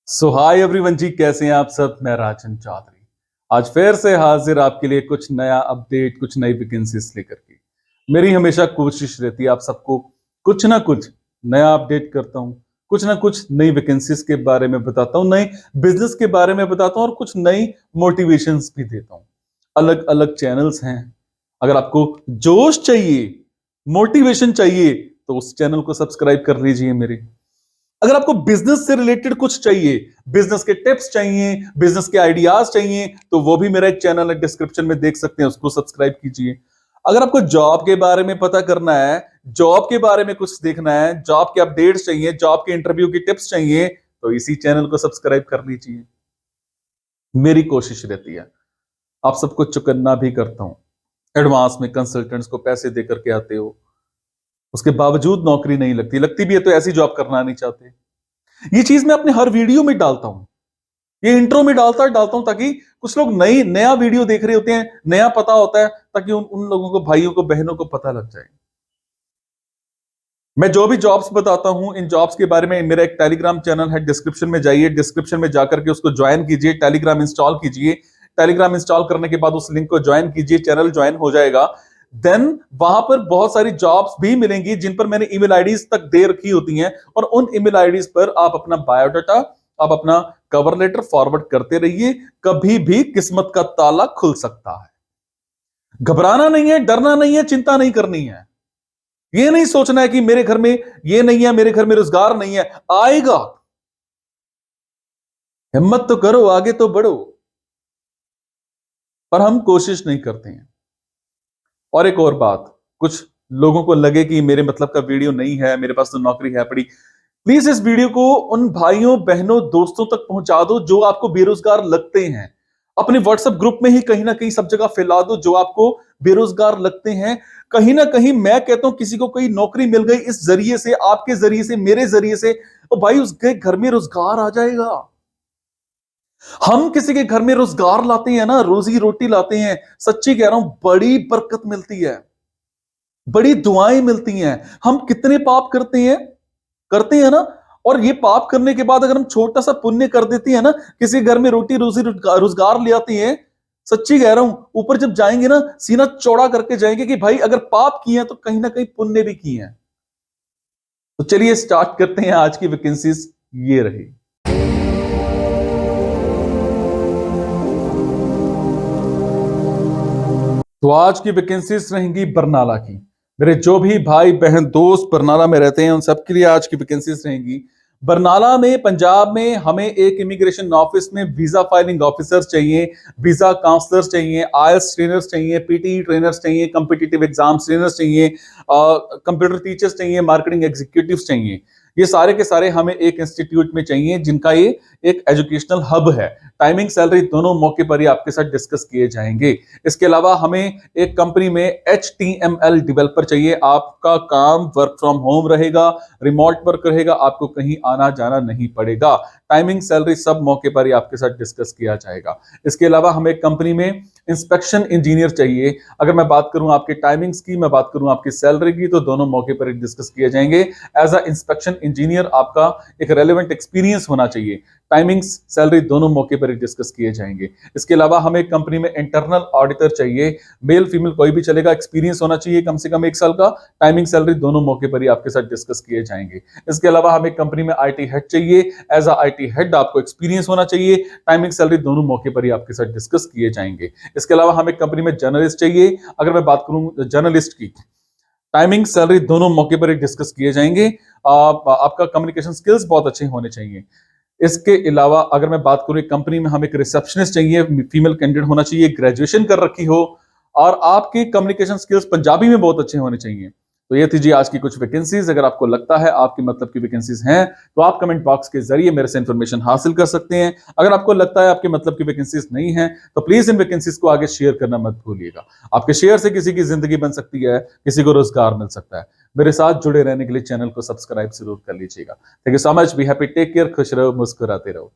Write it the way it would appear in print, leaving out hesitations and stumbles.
सो hi everyone जी, कैसे हैं आप सब। मैं राजन चौधरी आज फिर से हाजिर आपके लिए कुछ नया अपडेट, कुछ नई वैकेंसीज लेकर के। मेरी हमेशा कोशिश रहती है आप सबको कुछ ना कुछ नया अपडेट करता हूं, कुछ ना कुछ नई वैकेंसीज के बारे में बताता हूं, नए बिजनेस के बारे में बताता हूं और कुछ नई मोटिवेशंस भी देता हूं। अलग अलग चैनल्स हैं। अगर आपको जोश चाहिए, मोटिवेशन चाहिए, तो उस चैनल को सब्सक्राइब कर लीजिए मेरे। अगर आपको बिजनेस से रिलेटेड कुछ चाहिए, बिजनेस के टिप्स चाहिए, बिजनेस के आइडियाज चाहिए, तो वो भी मेरा एक चैनल है, डिस्क्रिप्शन में देख सकते हैं, उसको सब्सक्राइब कीजिए। अगर आपको जॉब के बारे में पता करना है, जॉब के बारे में कुछ देखना है, जॉब के अपडेट्स चाहिए, जॉब के इंटरव्यू की टिप्स चाहिए, तो इसी चैनल को सब्सक्राइब कर लीजिए। मेरी कोशिश रहती है आप सबको चुकन्ना भी करता हूं। एडवांस में कंसल्टेंट्स को पैसे देकर के आते हो, उसके बावजूद नौकरी नहीं लगती, लगती भी है तो ऐसी जॉब करना नहीं चाहते। ये चीज मैं अपने हर वीडियो में डालता हूं, ये इंट्रो में डालता हूं ताकि कुछ लोग नया वीडियो देख रहे होते हैं, नया पता होता है, ताकि उन लोगों को, भाइयों को, बहनों को पता लग जाए। मैं जो भी जॉब्स बताता हूं, इन जॉब्स के बारे में मेरा एक टेलीग्राम चैनल है, डिस्क्रिप्शन में जाइए, डिस्क्रिप्शन में जाकर के उसको ज्वाइन कीजिए, टेलीग्राम इंस्टॉल कीजिए। टेलीग्राम इंस्टॉल करने के बाद उस लिंक को ज्वाइन कीजिए, चैनल ज्वाइन हो जाएगा। देन वहां पर बहुत सारी जॉब्स भी मिलेंगी जिन पर मैंने ईमेल आईडीज तक दे रखी होती हैं, और उन ईमेल आईडीज पर आप अपना बायोडाटा, आप अपना कवर लेटर फॉरवर्ड करते रहिए। कभी भी किस्मत का ताला खुल सकता है। घबराना नहीं है, डरना नहीं है, चिंता नहीं करनी है। ये नहीं सोचना है कि मेरे घर में ये नहीं है, मेरे घर में रोजगार नहीं है। आएगा, हिम्मत तो करो, आगे तो बढ़ो। पर हम कोशिश नहीं करते हैं। और एक और बात, कुछ लोगों को लगे कि मेरे मतलब का वीडियो नहीं है, मेरे पास तो नौकरी है पड़ी, प्लीज इस वीडियो को उन भाइयों, बहनों, दोस्तों तक पहुंचा दो जो आपको बेरोजगार लगते हैं। अपने व्हाट्सएप ग्रुप में ही कहीं ना कहीं सब जगह फैला दो जो आपको बेरोजगार लगते हैं। कहीं ना कहीं मैं कहता हूं किसी को कोई नौकरी मिल गई इस जरिए से, आपके जरिए से, मेरे जरिए से, तो भाई उसके घर में रोजगार आ जाएगा। हम किसी के घर में रोजगार लाते हैं ना, रोजी रोटी लाते हैं, सच्ची कह रहा हूं, बड़ी बरकत मिलती है, बड़ी दुआएं मिलती हैं। हम कितने पाप करते हैं ना, और ये पाप करने के बाद अगर हम छोटा सा पुण्य कर देते हैं ना, किसी घर में रोटी रोजी रोजगार ले आती है, सच्ची कह रहा हूं, ऊपर जब जाएंगे ना, सीना चौड़ा करके जाएंगे कि भाई अगर पाप किए हैं तो कहीं ना कहीं पुण्य भी किए हैं। तो चलिए स्टार्ट करते हैं आज की वैकेंसीज। ये रही। तो आज की वैकेंसीज रहेंगी बरनाला की। मेरे जो भी भाई बहन दोस्त बरनाला में रहते हैं उन सबके लिए आज की वैकेंसीज रहेंगी। बरनाला में, पंजाब में, हमें एक इमिग्रेशन ऑफिस में वीजा फाइलिंग ऑफिसर्स चाहिए, वीजा काउंसलर्स चाहिए, आईएलटीएस ट्रेनर्स चाहिए, पीटी ट्रेनर्स चाहिए, कॉम्पिटिटिव एग्जाम ट्रेनर्स चाहिए, कंप्यूटर टीचर्स चाहिए, मार्केटिंग एग्जीक्यूटिव्स चाहिए। ये सारे के सारे हमें एक इंस्टीट्यूट में चाहिए जिनका ये एक एजुकेशनल हब है। टाइमिंग, सैलरी दोनों मौके पर ही आपके साथ डिस्कस किए जाएंगे। इसके अलावा हमें एक कंपनी में HTML डेवलपर चाहिए। आपका काम वर्क फ्रॉम होम रहेगा, रिमोट वर्क रहेगा, आपको कहीं आना जाना नहीं पड़ेगा। टाइमिंग, सैलरी सब मौके पर ही आपके साथ डिस्कस किया जाएगा। इसके अलावा हमें एक कंपनी में इंस्पेक्शन इंजीनियर चाहिए। अगर मैं बात करूं आपके टाइमिंग्स की, मैं बात करूं आपकी सैलरी की, तो दोनों मौके पर ही डिस्कस किए जाएंगे। एज अ इंस्पेक्शन इंजीनियर आपका एक रेलेवेंट एक्सपीरियंस होना चाहिए। टाइमिंग्स, सैलरी दोनों मौके पर ही डिस्कस किए जाएंगे। इसके अलावा हमें कंपनी में इंटरनल ऑडिटर चाहिए, मेल फीमेल कोई भी चलेगा, एक्सपीरियंस होना चाहिए कम से कम 1 साल का। टाइमिंग, सैलरी दोनों मौके पर ही आपके साथ डिस्कस किए जाएंगे। इसके अलावा हमें कंपनी में IT हेड चाहिए। एज अ IT हेड आपको एक्सपीरियंस होना चाहिए। टाइमिंग, सैलरी दोनों मौके पर ही आपके साथ डिस्कस किए जाएंगे। इसके अलावा हमें कंपनी में जर्नलिस्ट चाहिए। अगर मैं बात करूं जर्नलिस्ट की, टाइमिंग, सैलरी दोनों मौके पर ही डिस्कस किए जाएंगे। आपका कम्युनिकेशन स्किल्स बहुत अच्छे होने चाहिए। इसके अलावा अगर मैं बात करूं कंपनी में, हमें एक रिसेप्शनिस्ट चाहिए, फीमेल कैंडिडेट होना चाहिए, ग्रेजुएशन कर रखी हो, और आपके कम्युनिकेशन स्किल्स पंजाबी में बहुत अच्छे होने चाहिए। तो ये थी जी आज की कुछ वैकेंसीज। अगर आपको लगता है आपकी मतलब की वैकेंसीज हैं, तो आप कमेंट बॉक्स के जरिए मेरे से इंफॉर्मेशन हासिल कर सकते हैं। अगर आपको लगता है आपके मतलब की वैकेंसीज नहीं है, तो प्लीज इन वैकेंसीज को आगे शेयर करना मत भूलिएगा। आपके शेयर से किसी की जिंदगी बन सकती है, किसी को रोजगार मिल सकता है। मेरे साथ जुड़े रहने के लिए चैनल को सब्सक्राइब जरूर कर लीजिएगा। Thank you so much. Be happy, take care, खुश रहो, मुस्कुराते रहो।